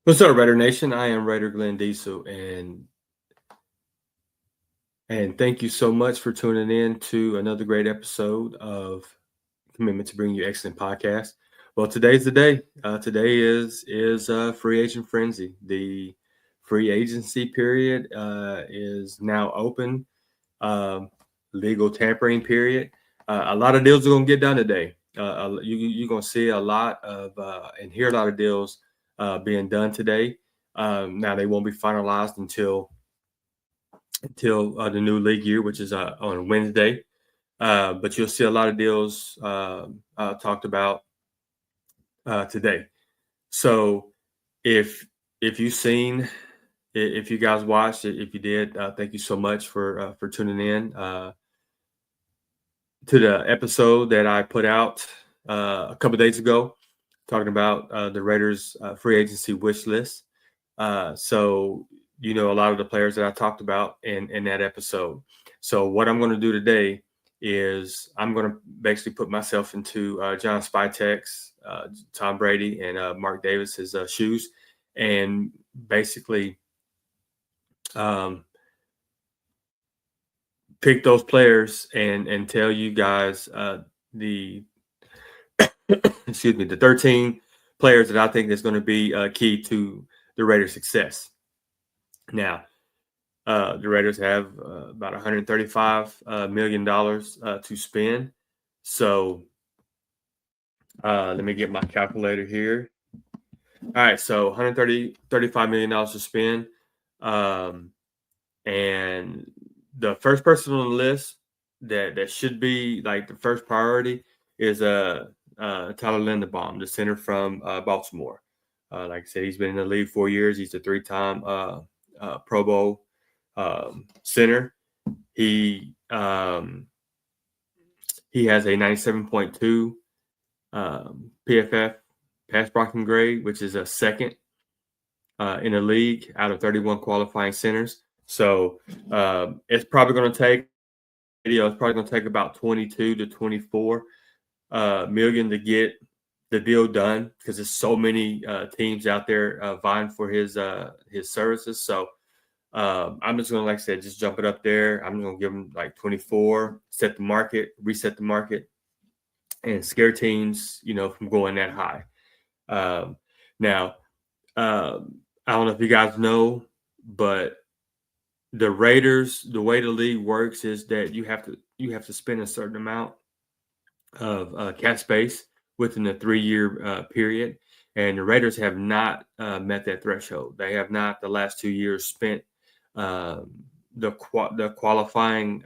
What's up, Raider Nation? I am Raider Glenn Diesel, and thank you so much for tuning in to another great episode of Commitment to Bring You Excellent Podcast. Well, today's the day. Today is free agent frenzy. The free agency period is now open. Um, Legal tampering period. A lot of deals are going to get done today. You're going to see a lot of and hear a lot of deals being done today. Now they won't be finalized until the new league year, which is on Wednesday. But you'll see a lot of deals talked about today. So if if you've seen, if you guys watched, if you did, thank you so much for tuning in to the episode that I put out a couple days ago, talking about the Raiders free agency wish list. So you know a lot of the players that I talked about in that episode. So what I'm going to do today is I'm going to basically put myself into John Spytek's, Tom Brady, and Mark Davis's shoes, and basically um, pick those players and tell you guys the excuse me, the 13 players that I think is going to be key to the Raiders' success. Now, the Raiders have about $135 million to spend. So let me get my calculator here. All right, so $35 million to spend. And the first person on the list that should be like the first priority is Tyler Linderbaum, the center from Baltimore. Like I said, he's been in the league 4 years. He's a three-time Pro Bowl center. He has a 97.2 PFF pass blocking grade, which is a second in the league out of 31 qualifying centers. So it's probably going to take about 22 to 24 million to get the deal done because there's so many teams out there vying for his services. So I'm just going to, like I said, just jump it up there. I'm going to give him like 24, set the market, reset the market, and scare teams, from going that high. Now, I don't know if you guys know, but the Raiders, the way the league works is that you have to spend a certain amount of cap space within a 3-year period, and the Raiders have not met that threshold. They have not the last 2 years spent the qualifying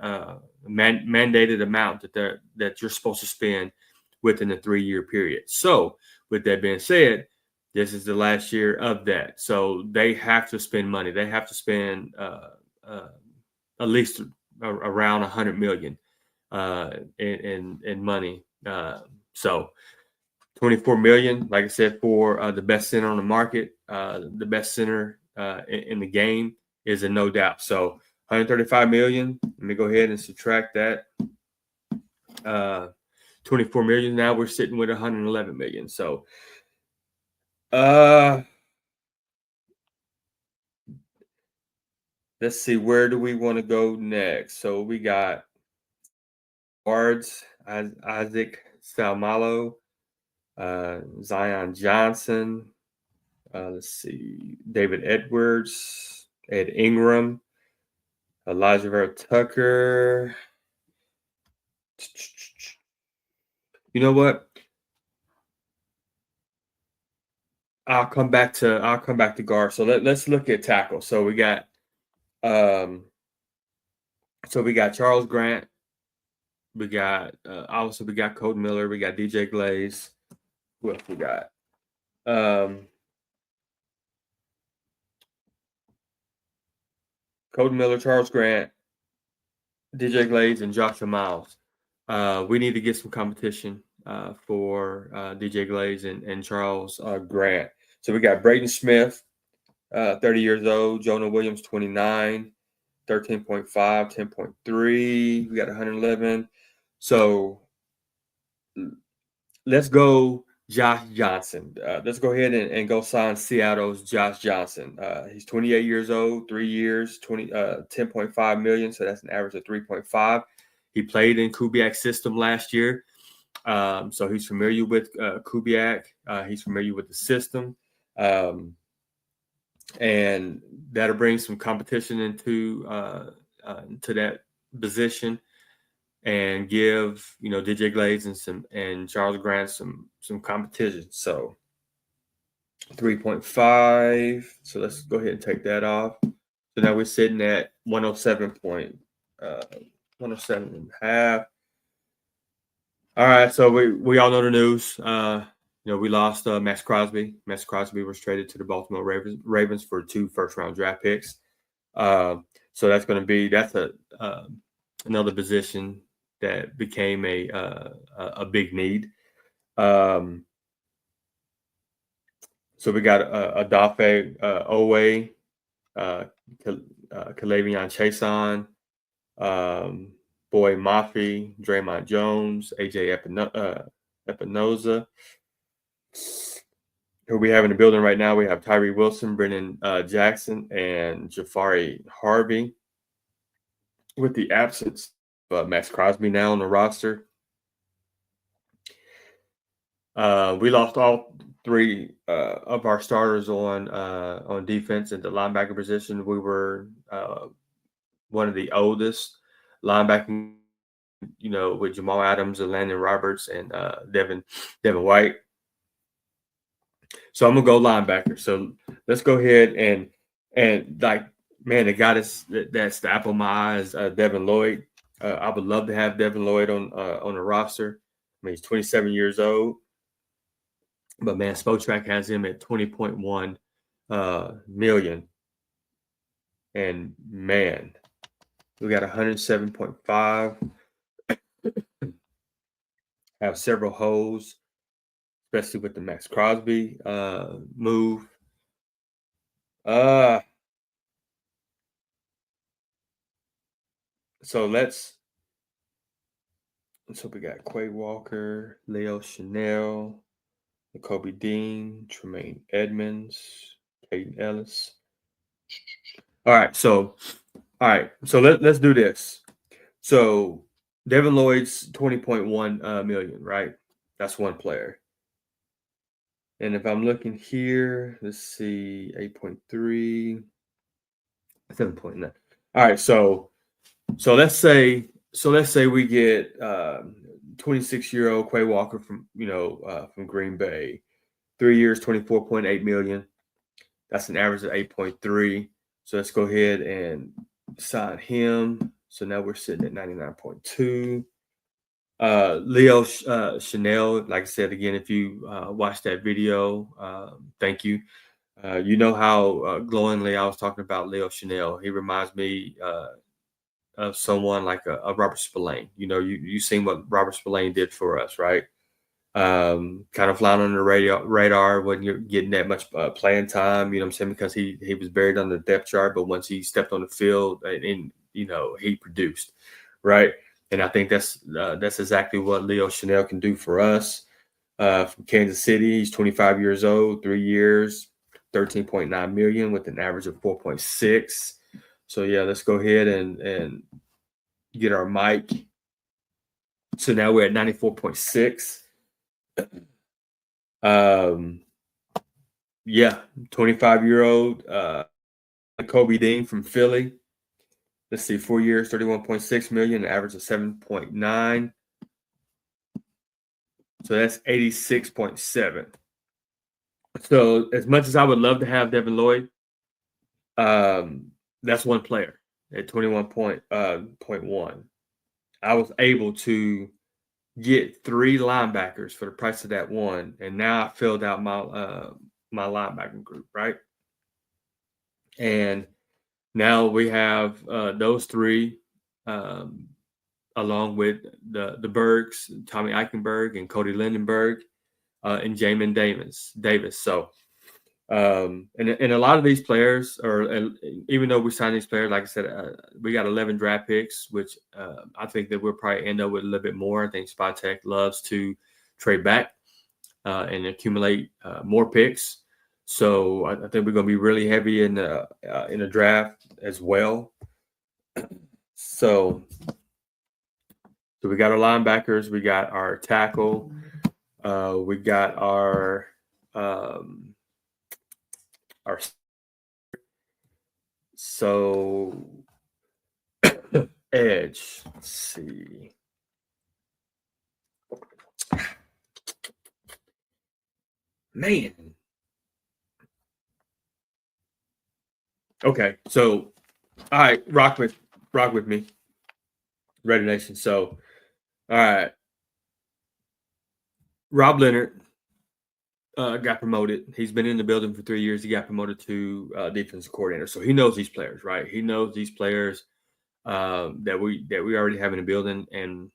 mandated amount that you're supposed to spend within a 3-year period. So, with that being said, this is the last year of that. So they have to spend money. They have to spend at least around $100 million in money. So 24 million, like I said, for the best center on the market, the best center in the game is a no doubt. So 135 million. Let me go ahead and subtract that. 24 million. Now we're sitting with 111 million. So let's see, where do we want to go next? So we got guards, Isaac Salmalo, Zion Johnson. Let's see, David Edwards, Ed Ingram, Elijah Vera Tucker. You know what? I'll come back to guard. So let's look at tackle. So we got Charles Grant. We got obviously we got Colton Miller. We got DJ Glaze. Who else we got? Colton Miller, Charles Grant, DJ Glaze, and Joshua Miles. We need to get some competition for DJ Glaze and Charles Grant. So we got Braden Smith, 30 years old, Jonah Williams, 29, 13.5, 10.3. We got 111. So let's go Josh Johnson. Let's go ahead and go sign Seattle's Josh Johnson. He's 28 years old, 3 years, 10.5 million. So that's an average of 3.5. He played in Kubiak's system last year. So he's familiar with Kubiak. He's familiar with the system. And that'll bring some competition into that position, and give DJ Glades and Charles Grant some competition. So 3.5. So let's go ahead and take that off. So now we're sitting at 107 and a half. All right, so we all know the news. We lost Max Crosby. Max Crosby was traded to the Baltimore Ravens for 2 first-round draft picks. So that's going to be another position that became a big need. So we got Adafe Owe, Kalavion Chason, Boy Mafi, Draymond Jones, AJ Epinoza. Who we have in the building right now? We have Tyree Wilson, Brennan Jackson, and Jafari Harvey. With the absence of Max Crosby now on the roster, we lost all 3 of our starters on defense at the linebacker position. We were one of the oldest linebacking, with Jamal Adams and Landon Roberts and Devin White. So I'm gonna go linebacker. So let's go ahead and the guy that's the apple of my eye is Devin Lloyd. I would love to have Devin Lloyd on the roster. I mean, he's 27 years old, but man, Spotrac has him at 20.1 million, and man, we got 107.5. Have several holes, especially with the Max Crosby move. So we got Quay Walker, Leo Chanel, Kobe Dean, Tremaine Edmonds, Caden Ellis. All right, so let's do this. So Devin Lloyd's 20.1 million, right? That's one player. And if I'm looking here, let's see, 8.3, 7.9. All right, so let's say we get 26-year-old Quay Walker from Green Bay, 3 years, 24.8 million. That's an average of 8.3. So let's go ahead and sign him. So now we're sitting at 99.2. Leo Chanel, like I said again, if you watched that video, thank you. You know how glowingly I was talking about Leo Chanel. He reminds me of someone like a Robert Spillane. You seen what Robert Spillane did for us, right? Kind of flying under the radar when you're getting that much playing time, you know what I'm saying? Because he was buried on the depth chart, but once he stepped on the field and he produced, right? And I think that's exactly what Leo Chanel can do for us. From Kansas City, he's 25 years old, 3 years, 13.9 million with an average of 4.6. So yeah, let's go ahead and get our mic. So now we're at 94.6. 25-year-old Kobe Dean from Philly. Let's see, 4 years, 31.6 million, an average of 7.9. So that's 86.7. So as much as I would love to have Devin Lloyd, that's one player at 21.1. I was able to get 3 linebackers for the price of that one, and now I filled out my linebacking group, right? And now we have those 3, along with the Bergs, Tommy Eichenberg and Cody Lindenberg, and Jamin Davis. So, and a lot of these players, even though we signed these players, like I said, we got 11 draft picks, which I think that we'll probably end up with a little bit more. I think Spotech loves to trade back. and accumulate more picks. So I think we're going to be really heavy in the draft as well. So we got our linebackers, we got our tackle, we got our so edge. Let's see. Man. Okay, so all right, rock with me, Raider Nation. So, all right, Rob Leonard got promoted. He's been in the building for 3 years. He got promoted to defensive coordinator, so he knows these players, right? He knows these players that we already have in the building and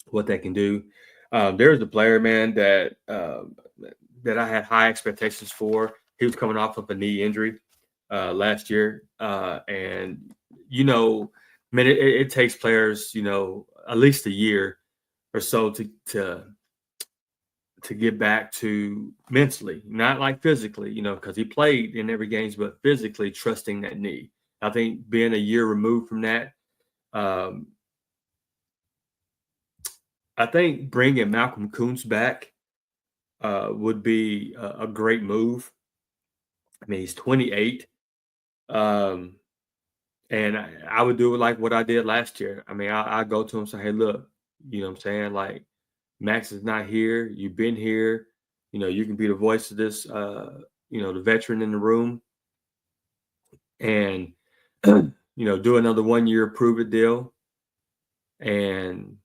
what they can do. There's a player, man, that I had high expectations for. He was coming off of a knee injury last year, and man, it takes players, at least a year or so to get back to mentally, not like physically, because he played in every games, but physically trusting that knee. I think being a year removed from that, I think bringing Malcolm Kuntz back would be a great move. I mean, he's 28. And I would do it like what I did last year. I mean, I go to him and say, hey, look, you know what I'm saying? Like, Max is not here. You've been here. You can be the voice of this, the veteran in the room. And, do another 1 year prove it deal. And,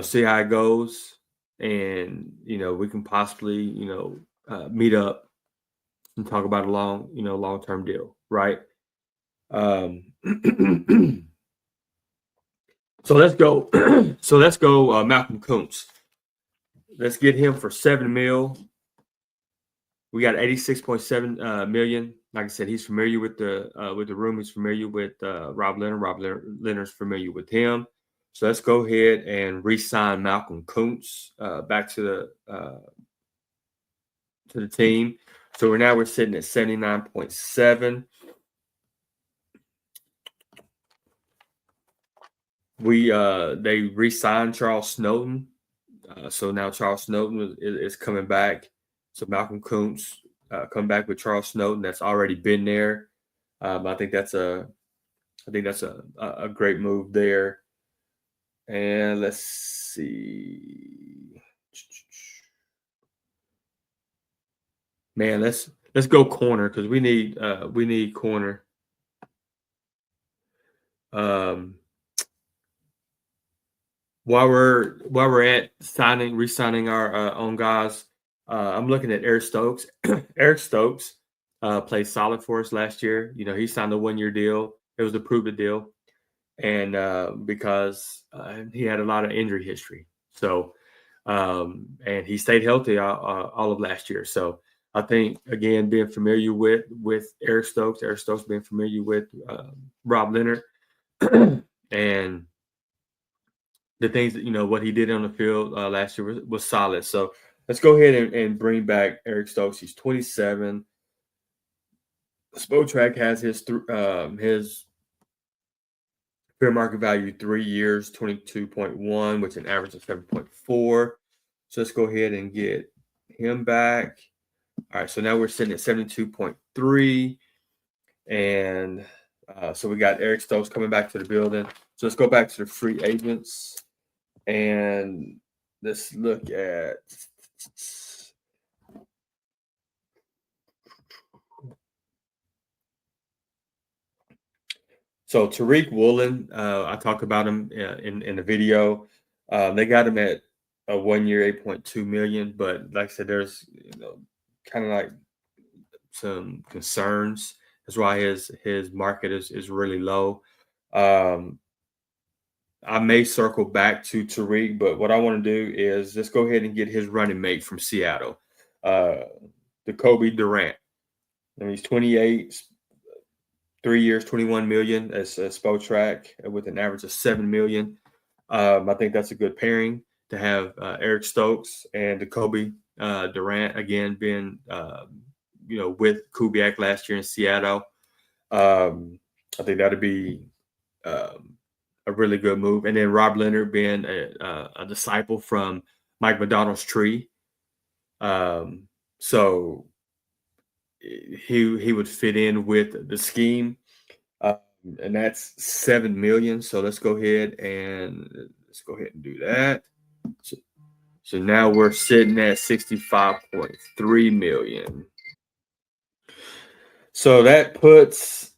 see how it goes. And, we can possibly, meet up and talk about a long-term deal, right? So let's go. Malcolm Kuntz. Let's get him for $7 million. We got 86.7 million. Like I said, he's familiar with the room. He's familiar with Rob Leonard. Rob Leonard's familiar with him. So let's go ahead and re-sign Malcolm Kuntz back to the team. So we're sitting at 79.7. They re-signed Charles Snowden. So now Charles Snowden is coming back. So Malcolm Kuntz come back with Charles Snowden. That's already been there. I think that's a great move there. And let's see. Man, let's go corner because we need corner. While we're at re-signing our own guys, I'm looking at Eric Stokes. Eric Stokes played solid for us last year. He signed a 1 year deal. It was a prove-it deal, and because he had a lot of injury history, so and he stayed healthy all of last year. So I think again being familiar with Eric Stokes being familiar with Rob Leonard, and the things that what he did on the field last year was solid. So let's go ahead and bring back Eric Stokes. He's 27. Spotrac has his fair market value 3 years, 22.1, which an average of 7.4. So let's go ahead and get him back. All right, so now we're sitting at 72.3, and so we got Eric Stokes coming back to the building. So let's go back to the free agents. And let's look at so Tariq Woolen. I talked about him in the video. They got him at a 1 year, 8.2 million. But like I said, there's kind of like some concerns. That's why his market is really low. I may circle back to Tariq, but what I want to do is let's go ahead and get his running mate from Seattle, Jacoby Durant. And he's 28, 3 years, 21 million as a Spotrac with an average of 7 million. I think that's a good pairing to have Eric Stokes and Jacoby Durant again being with Kubiak last year in Seattle. I think that'd be a really good move. And then Rob Leonard being a disciple from Mike Macdonald's tree. So he would fit in with the scheme. And that's 7 million. So let's go ahead and do that. So now we're sitting at 65.3 million. So that puts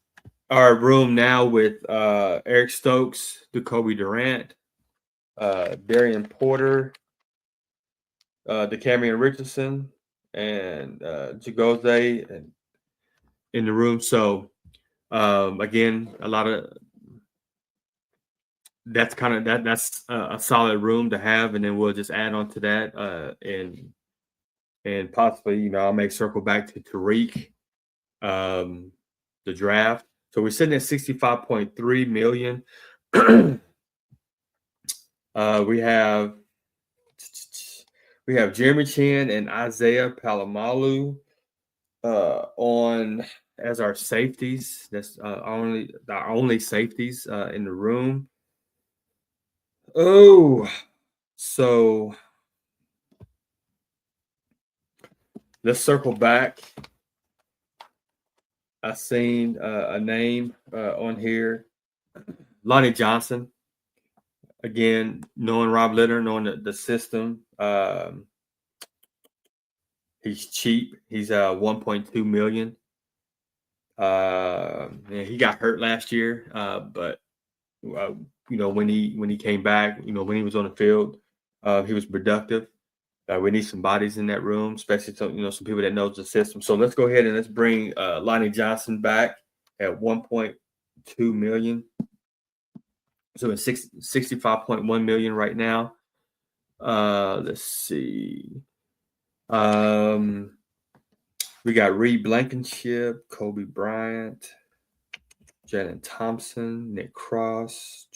our room now with Eric Stokes, Jacoby Durant, Darian Porter, DeCamerion Richardson, and Jagose in the room. So again, a lot of that's a solid room to have, and then we'll just add on to that and possibly I'll make circle back to Tariq, the draft. So we're sitting at 65.3 million. We have Jeremy Chin and Isaiah Palomalu on as our safeties. That's our only safeties in the room. Oh, so let's circle back. I seen a name on here, Lonnie Johnson. Again, knowing Rob Leonard, knowing the system, he's cheap. He's 1.2 million. He got hurt last year, but when he came back, when he was on the field, he was productive. We need some bodies in that room, especially some people that knows the system. So let's go ahead and let's bring Lonnie Johnson back at 1.2 million. So it's 65.1 million right now. Let's see. We got Reed Blankenship, Kobe Bryant, Jalen Thompson, Nick Cross,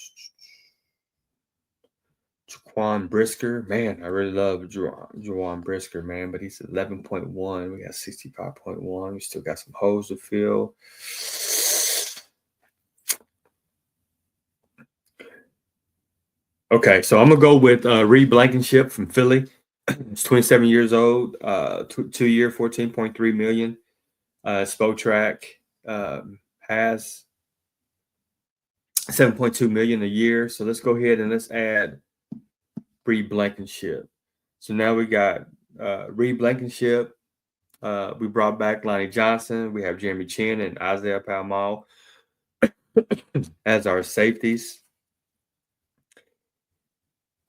Jaquan Brisker. Man, I really love Jaquan Brisker, man, but he's 11.1. We got 65.1. We still got some holes to fill. Okay, so I'm going to go with Reed Blankenship from Philly. He's 27 years old, 2-year, 14.3 million. Spotrac has 7.2 million a year. So let's go ahead and let's add Reed Blankenship. So now we got Reed Blankenship. We brought back Lonnie Johnson. We have Jeremy Chin and Isaiah Palmal as our safeties.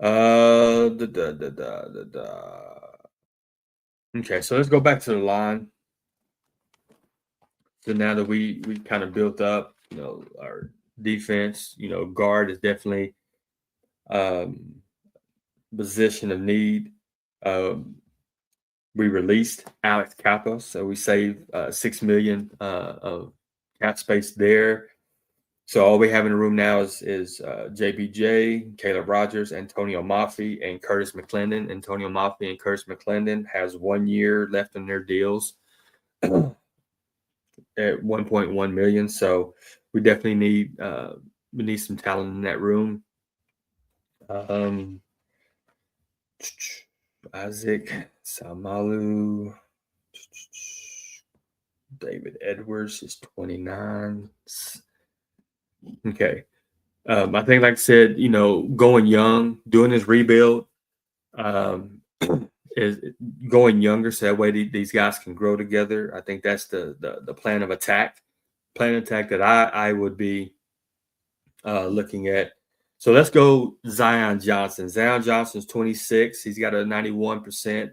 Okay, so let's go back to the line. So now that we kind of built up, our defense, guard is definitely position of need. We released Alex Kappa, so we saved $6 million of cap space there. So all we have in the room now is JBJ, Caleb Rogers, Antonio Maffey, and Curtis McClendon. Antonio Maffey and Curtis McClendon has 1 year left in their deals at 1.1 million. So we definitely need some talent in that room. Isaac Samalu, David Edwards is 29. Okay. I think, like I said, going young, doing this rebuild is going younger, so that way these guys can grow together. I think that's the plan of attack. Plan of attack that I would be looking at. So let's go Zion Johnson. Zion Johnson's 26. He's got a 91%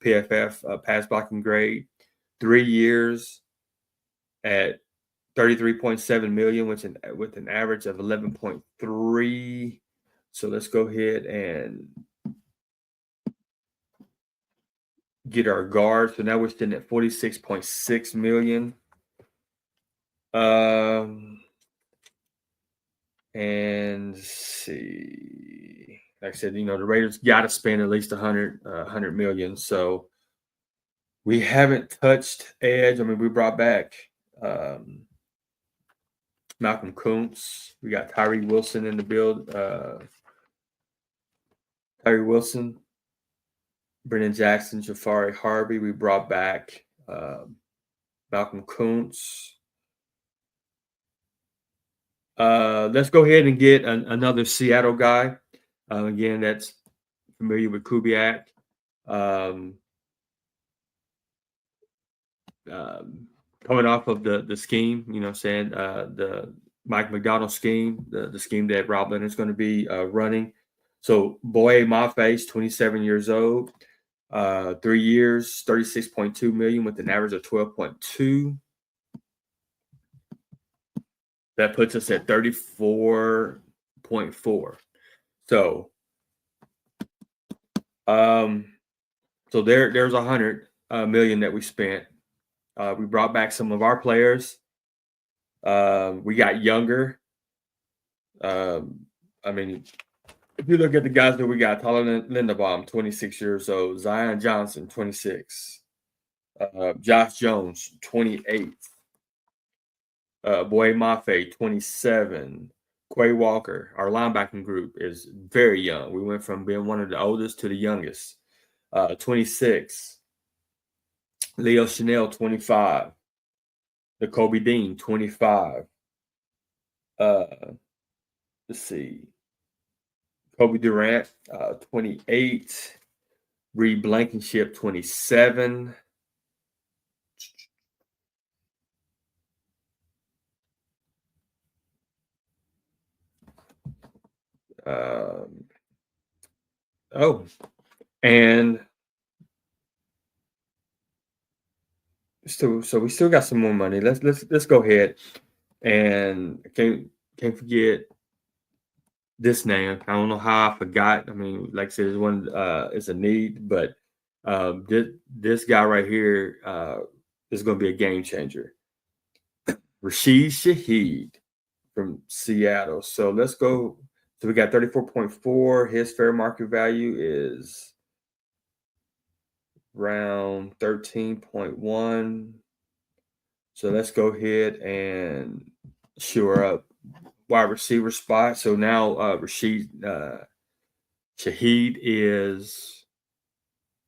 PFF pass blocking grade. 3 years at 33.7 million, with an average of 11.3. So let's go ahead and get our guard. So now we're sitting at 46.6 million. And let's see, like I said, the Raiders got to spend at least 100 million. So We haven't touched edge. I mean, we brought back Malcolm Kuntz. We got Tyree Wilson in the build. Tyree Wilson, Brennan Jackson, Jafari Harvey. We brought back Malcolm Kuntz. Let's go ahead and get another Seattle guy. Again, that's familiar with Kubiak. Coming off of the scheme, you know what I'm saying, the Mike McDonald scheme, the scheme that Rob Leonard's going to be running. So Boye Mafe, 27 years old, 3 years, 36.2 million with an average of 12.2. That puts us at 34.4. So there's 100 million that we spent. We brought back some of our players. We got younger. I mean, if you look at the guys that we got, Tyler Linderbaum, 26 years old. Zion Johnson, 26. Josh Jones, 28. Boye Mafe, 27. Quay Walker, our linebacking group, is very young. We went from being one of the oldest to the youngest. 26. Leo Chanel, 25. Kobe Dean, 25. Let's see. Kobe Durant, 28. Reed Blankenship, 27. And so we still got some more money. Let's go ahead and can't forget this name. I don't know how I forgot. I mean, like I said, it's a need, but this guy right here is going to be a game changer. Rashid Shaheed from Seattle. So let's go. So we got 34.4. His fair market value is around 13.1. So let's go ahead and shore up wide receiver spot. So now Rashid Shaheed is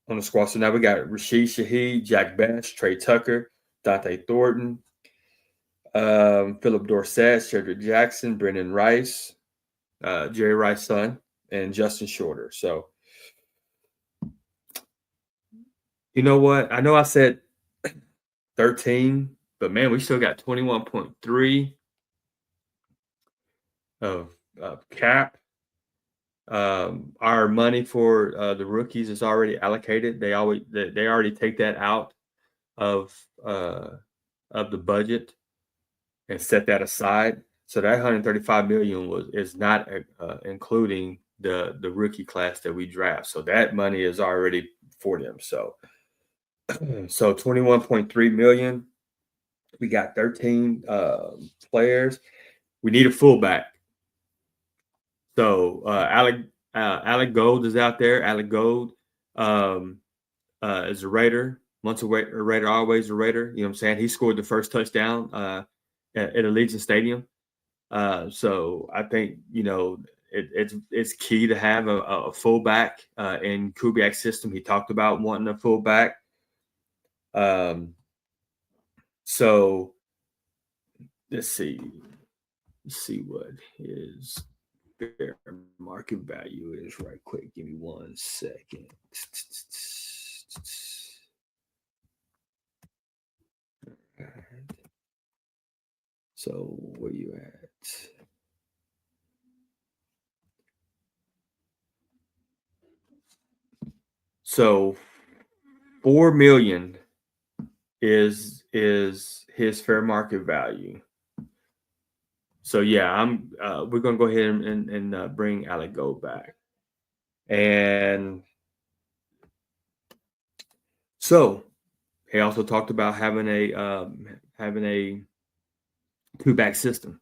on the squad. So now we got Rashid Shaheed, Jack Bash, Trey Tucker, Dante Thornton, Philip Dorsett, Cedric Jackson, Brendan Rice, Jerry Rice's son, and Justin Shorter. So, you know what? I know I said 13, but man, we still got 21.3 of cap. Our money for the rookies is already allocated. They already take that out of the budget and set that aside. So that 135 million is not including the rookie class that we draft. So that money is already for them. So 21.3 million. We got 13 players. We need a fullback. So Alec Gold is out there. Alec Gold is a Raider. Once a Raider, always a Raider. You know what I'm saying? He scored the first touchdown at Allegiant Stadium. So I think, you know, it's key to have a fullback in Kubiak's system. He talked about wanting a fullback. So let's see what his fair market value is right quick. Give me 1 second. So where you at? So 4 million is his fair market value. So yeah, we're gonna go ahead and bring Alec Gold back. And so he also talked about having a two-back system.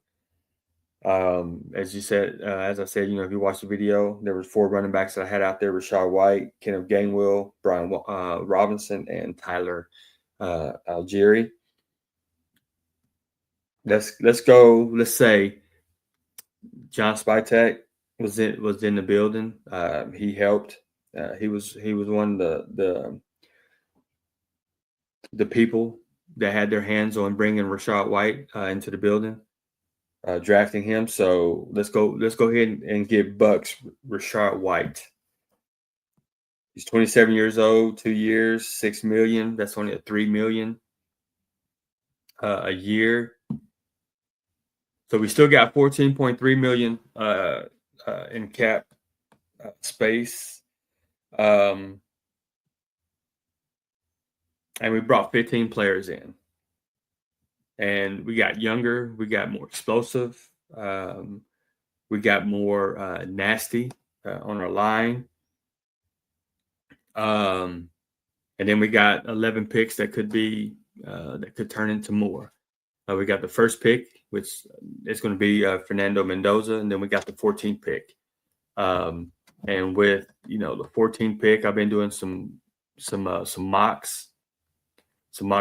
As you said, as I said, if you watch the video, there was 4 running backs that I had out there: Rashad White, Kenneth Gainwell, Brian Robinson, and Tyler Algieri. Let's go. Let's say John Spytek was in the building. He helped. He was one of the people that had their hands on bringing Rashad White into the building, drafting him. So let's go ahead and give Bucks Rashad White. He's 27 years old, 2 years, $6 million. That's only a $3 million a year. So we still got 14.3 million in cap space. And we brought 15 players in. And we got younger, we got more explosive, we got more nasty on our line. And then we got 11 picks that could be that could turn into more. We got the first pick, which is going to be Fernando Mendoza, and then we got the 14th pick. And with the 14th pick, I've been doing some mock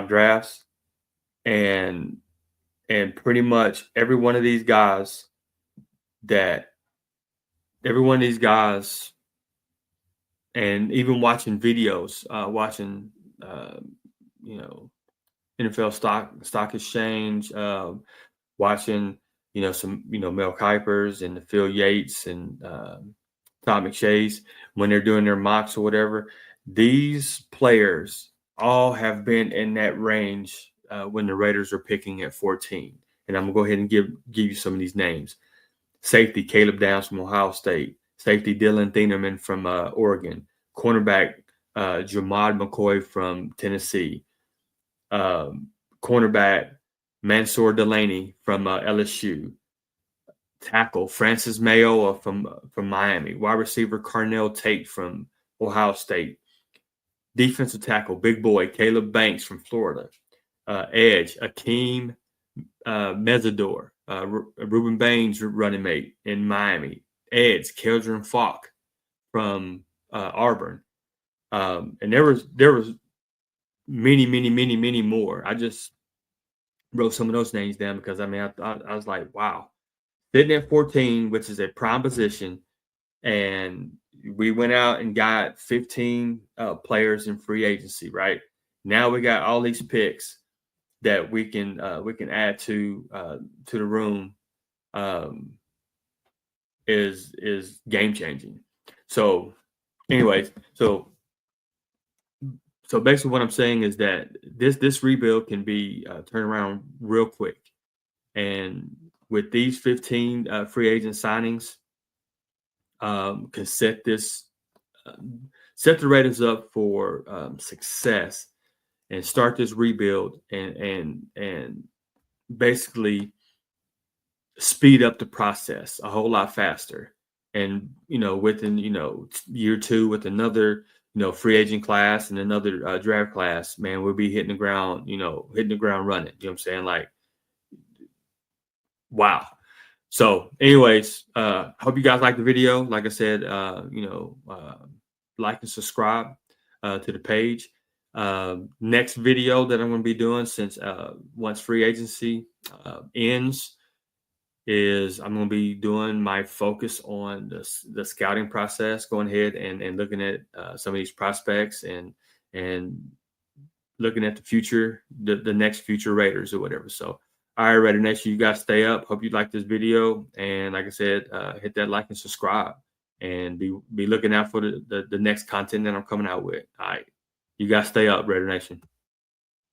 drafts, and pretty much every one of these guys, and even watching videos, watching NFL stock exchange, watching some Mel Kipers and Phil Yates and Todd McShay's when they're doing their mocks or whatever. These players all have been in that range when the Raiders are picking at 14. And I'm gonna go ahead and give you some of these names. Safety Caleb Downs from Ohio State. Safety Dylan Thieneman from Oregon. Cornerback Jamad McCoy from Tennessee. Cornerback Mansour Delaney from LSU. Tackle Francis Mayoa from Miami. Wide receiver Carnell Tate from Ohio State. Defensive tackle big boy Caleb Banks from Florida. Edge Akeem Mezzador, Ruben Baines running mate in Miami. Edge Keldron Falk from Auburn. And there was many more. I just wrote some of those names down because I was like, wow. Sitting at 14, which is a prime position, and we went out and got 15 players in free agency. Right now, we got all these picks that we can add to the room. Is game changing. So, anyways, so basically, what I'm saying is that this rebuild can be turned around real quick, and with these 15 free agent signings, can set the Raiders up for success and start this rebuild and basically speed up the process a whole lot faster. And within year 2 with another free agent class and another draft class, man, we'll be hitting the ground running. You know what I'm saying? Like, wow. So anyways, hope you guys like the video. Like I said, like and subscribe to the page. Next video that I'm going to be doing, since once free agency ends, is I'm going to be doing my focus on the scouting process, going ahead and looking at some of these prospects and looking at the future, the next future Raiders or whatever. So, all right, Raider Nation, you guys stay up. Hope you like this video. And like I said, hit that like and subscribe, and be looking out for the next content that I'm coming out with. All right, you guys stay up, Raider Nation.